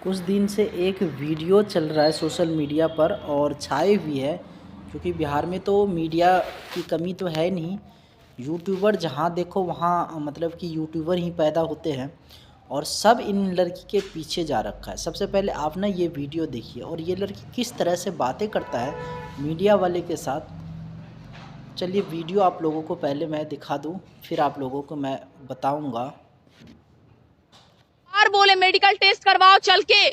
कुछ दिन से एक वीडियो चल रहा है सोशल मीडिया पर और छाई हुई है, क्योंकि बिहार में तो मीडिया की कमी तो है नहीं। यूट्यूबर जहाँ देखो वहाँ मतलब कि यूट्यूबर ही पैदा होते हैं और सब इन लड़की के पीछे जा रखा है। सबसे पहले आप ना ये वीडियो देखिए और ये लड़की किस तरह से बातें करता है मीडिया वाले के साथ। चलिए वीडियो आप लोगों को पहले मैं दिखा दूँ, फिर आप लोगों को मैं बताऊँगा। बार बोले मेडिकल टेस्ट करवाओ चल के,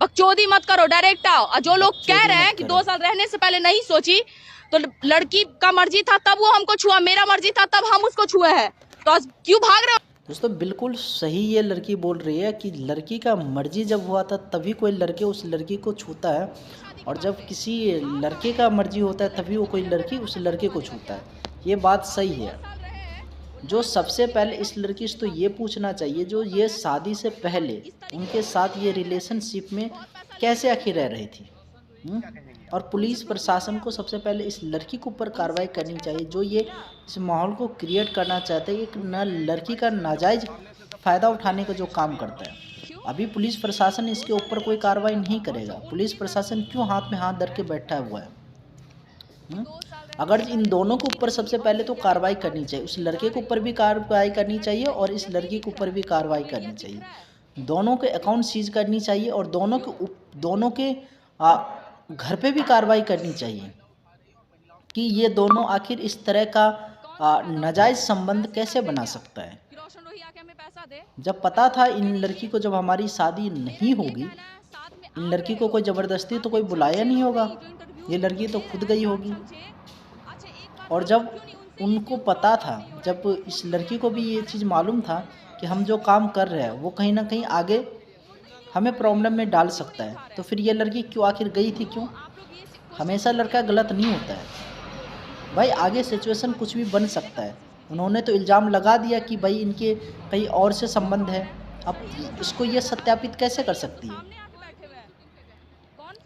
बकचोदी मत करो, डायरेक्ट आओ। और जो लोग कह रहे हैं कि 2 साल रहने से पहले नहीं सोची, तो लड़की का मर्जी था तब वो हमको छुआ, मेरा मर्जी था तब हम उसको छुए हैं, तो क्यों भाग रहे हो? दोस्तों बिल्कुल सही ये लड़की बोल रही है कि लड़की का मर्जी जब हुआ था तभी कोई लड़के उस लड़की को छूता है, और जब किसी लड़के का मर्जी होता है तभी वो कोई लड़की उस लड़के को छूता है। ये बात सही है। जो सबसे पहले इस लड़की से तो ये पूछना चाहिए, जो ये शादी से पहले उनके साथ ये रिलेशनशिप में कैसे आखिर रह रही थी। और पुलिस प्रशासन को सबसे पहले इस लड़की के ऊपर कार्रवाई करनी चाहिए, जो ये इस माहौल को क्रिएट करना चाहते हैं, एक लड़की का नाजायज़ फ़ायदा उठाने का जो काम करता है। अभी पुलिस प्रशासन इसके ऊपर कोई कार्रवाई नहीं करेगा। पुलिस प्रशासन क्यों हाथ में हाथ धर के बैठा हुआ है? अगर इन दोनों के ऊपर सबसे पहले तो कार्रवाई करनी चाहिए, उस लड़के के ऊपर भी कार्रवाई करनी चाहिए और इस लड़की के ऊपर भी कार्रवाई करनी चाहिए। दोनों के अकाउंट सीज करनी चाहिए और दोनों के घर पे भी कार्रवाई करनी चाहिए कि ये दोनों आखिर इस तरह का नाजायज़ संबंध कैसे बना सकता है। जब पता था इन लड़की को, जब हमारी शादी नहीं होगी, इन लड़की को कोई ज़बरदस्ती तो कोई बुलाया नहीं होगा, ये लड़की तो खुद गई होगी। और जब उनको पता था, जब इस लड़की को भी ये चीज़ मालूम था कि हम जो काम कर रहे हैं वो कहीं ना कहीं आगे हमें प्रॉब्लम में डाल सकता है, तो फिर ये लड़की क्यों आखिर गई थी? क्यों? हमेशा लड़का गलत नहीं होता है भाई, आगे सिचुएशन कुछ भी बन सकता है। उन्होंने तो इल्ज़ाम लगा दिया कि भाई इनके कहीं और से संबंध है, अब इसको ये सत्यापित कैसे कर सकती है?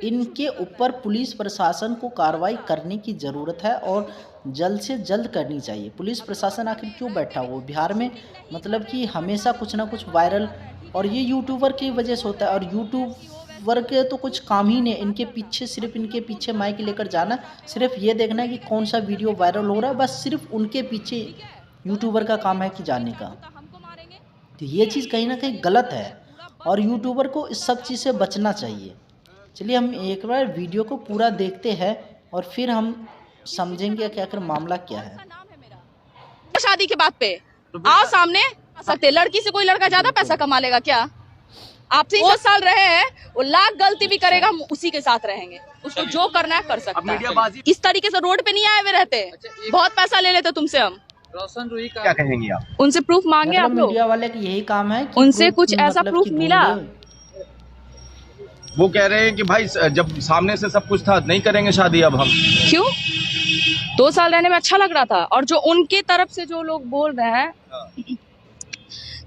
इनके ऊपर पुलिस प्रशासन को कार्रवाई करने की ज़रूरत है और जल्द से जल्द करनी चाहिए। पुलिस प्रशासन आखिर क्यों बैठा हुआ बिहार में? मतलब कि हमेशा कुछ ना कुछ वायरल, और ये यूट्यूबर की वजह से होता है। और यूट्यूबर के तो कुछ काम ही नहीं, इनके पीछे सिर्फ इनके पीछे माइक लेकर जाना, सिर्फ ये देखना है कि कौन सा वीडियो वायरल हो रहा है, बस सिर्फ उनके पीछे यूट्यूबर का काम है कि जाने का। तो ये चीज़ कहीं ना कहीं गलत है और यूट्यूबर को इस सब चीज़ से बचना चाहिए। चलिए हम एक बार वीडियो को पूरा देखते हैं और फिर हम समझेंगे कि आखिर मामला क्या है। शादी के बाद पे आओ सामने सकते, लड़की से कोई लड़का ज्यादा पैसा कमा लेगा क्या? आपसे 2 साल रहे हैं, वो लाख गलती भी करेगा, हम उसी के साथ रहेंगे, उसको जो करना है कर सकता है। इस तरीके से रोड पे नहीं आए हुए रहते, बहुत पैसा ले लेते तुमसे हम। रोशन रूही क्या कहेंगी आप? उनसे प्रूफ मांगे आप लोग? मीडिया वाले का यही काम है कि उनसे कुछ ऐसा प्रूफ मिला? वो कह रहे हैं कि भाई जब सामने से सब कुछ था, नहीं करेंगे शादी अब हम। क्यों? 2 साल रहने में अच्छा लग रहा था। और जो उनके तरफ से जो लोग बोल रहे हैं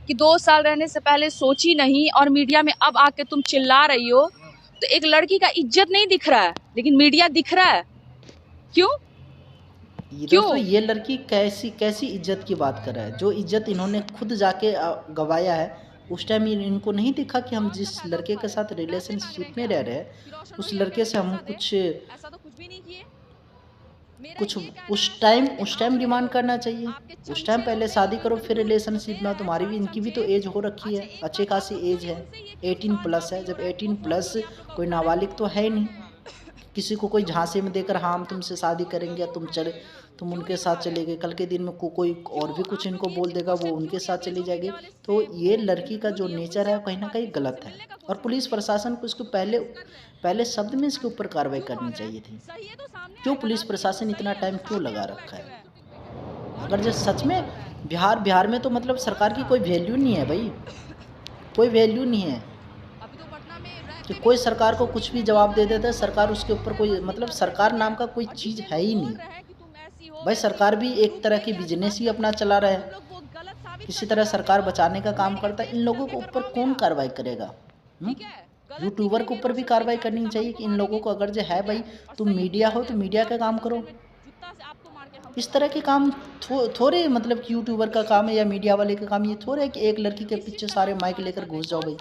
कि 2 साल रहने से पहले सोची नहीं और मीडिया में अब आके तुम चिल्ला रही हो, तो एक लड़की का इज्जत नहीं दिख रहा है लेकिन मीडिया दिख रहा है। क्यों? क्यों? ये लड़की कैसी इज्जत की बात कर रहा है? जो इज्जत इन्होंने खुद जाके गवाया है, उस टाइम इनको नहीं दिखा कि हम जिस लड़के के साथ रिलेशनशिप में रह रहे हैं उस लड़के से हम कुछ उस टाइम डिमांड करना चाहिए। उस टाइम पहले शादी करो फिर रिलेशनशिप में। तुम्हारी भी इनकी भी तो एज हो रखी है, अच्छी खासी एज है, 18+ है। जब 18+ कोई नाबालिग तो है नहीं, किसी को कोई झांसे में देकर हाँ हम तुमसे शादी करेंगे, तुम उनके साथ चले गए, कल के दिन में कोई और भी कुछ इनको बोल देगा, वो उनके साथ चली जाएगी। तो ये लड़की का जो नेचर है कहीं ना कहीं गलत है और पुलिस प्रशासन को इसको पहले शब्द में इसके ऊपर कार्रवाई करनी चाहिए थी। क्यों पुलिस प्रशासन इतना टाइम क्यों लगा रखा है? अगर जो सच में बिहार में तो मतलब सरकार की कोई वैल्यू नहीं है भाई, कोई वैल्यू नहीं है कि कोई सरकार को कुछ भी जवाब दे देता है। सरकार उसके ऊपर कोई मतलब सरकार नाम का कोई चीज़ है ही नहीं भाई। सरकार भी एक तरह की बिजनेस ही अपना चला रहा है, किसी तरह सरकार बचाने का काम करता है। इन लोगों के ऊपर कौन कार्रवाई करेगा? यूट्यूबर के ऊपर भी कार्रवाई करनी चाहिए कि इन लोगों को, अगर जो है भाई तुम मीडिया हो तो मीडिया का काम करो। इस तरह के काम थोड़े मतलब कि यूट्यूबर का काम है या मीडिया वाले का काम ये थोड़े है कि एक लड़की के पीछे सारे माइक लेकर घुस जाओ भाई।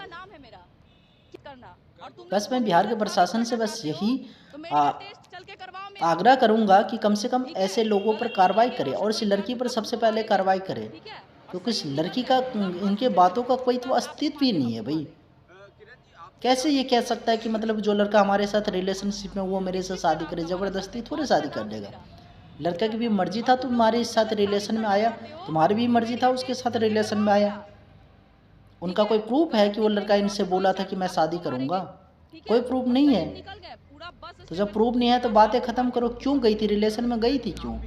बस मैं बिहार के प्रशासन से बस यही तो मेडिकल आ, टेस्ट चल के करवाओ मेरा, आग्रह करूंगा कि कम से कम ऐसे लोगों पर कार्रवाई करे और इस लड़की पर सबसे पहले कार्रवाई करे, ठीक है? क्योंकि इस लड़की का इनके बातों का कोई तो अस्तित्व ही नहीं है भाई। कैसे ये कह सकता है कि मतलब जो लड़का हमारे साथ रिलेशनशिप में वो मेरे से शादी करे, ज़बरदस्ती थोड़े शादी कर देगा। लड़का की भी मर्जी था तुम्हारे साथ रिलेशन में आया, तुम्हारी भी मर्जी था उसके साथ रिलेशन में आया। उनका कोई प्रूफ है कि वो लड़का इनसे बोला था कि मैं शादी करूंगा? कोई प्रूफ नहीं है। निकल गए पूरा बस तो जब प्रूफ नहीं है तो बातें ख़त्म करो, क्यों गई थी रिलेशन में, गई थी क्यों?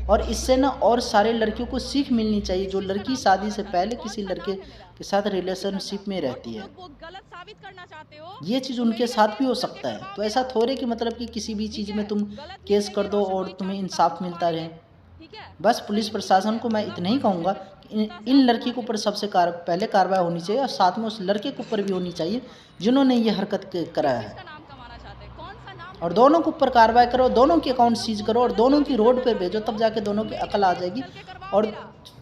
और इससे ना और सारे लड़कियों को सीख मिलनी चाहिए जो लड़की शादी से पहले किसी लड़के के साथ रिलेशनशिप में रहती है। वो गलत साबित करना चाहते हो, ये चीज़ उनके साथ भी हो सकता है। तो ऐसा थोड़े कि मतलब कि किसी भी चीज़ में तुम केस कर दो और तुम्हें इंसाफ मिलता रहे। ठीक है? बस पुलिस प्रशासन को मैं इतना ही कहूँगा कि इन लड़की के ऊपर सबसे पहले कार्रवाई होनी चाहिए और साथ में उस लड़के के ऊपर भी होनी चाहिए जिन्होंने ये हरकत कराया है। किसका नाम कमाना चाहते हैं? कौन सा नाम? और दोनों के ऊपर कार्रवाई करो, दोनों के अकाउंट सीज करो और दोनों की रोड पे भेजो, तब जाके दोनों की अकल आ जाएगी और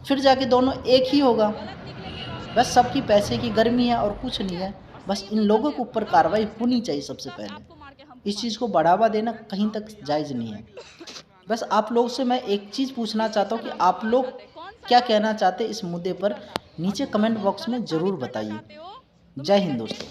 फिर जाके दोनों एक ही होगा। बस सबकी पैसे की गर्मी है और कुछ नहीं है। बस इन लोगों के ऊपर कार्रवाई होनी चाहिए सबसे पहले। इस चीज़ को बढ़ावा देना कहीं तक जायज़ नहीं है। बस आप लोग से मैं एक चीज़ पूछना चाहता हूँ कि आप लोग क्या कहना चाहते हैं इस मुद्दे पर, नीचे कमेंट बॉक्स में ज़रूर बताइए। जय हिंद दोस्तों।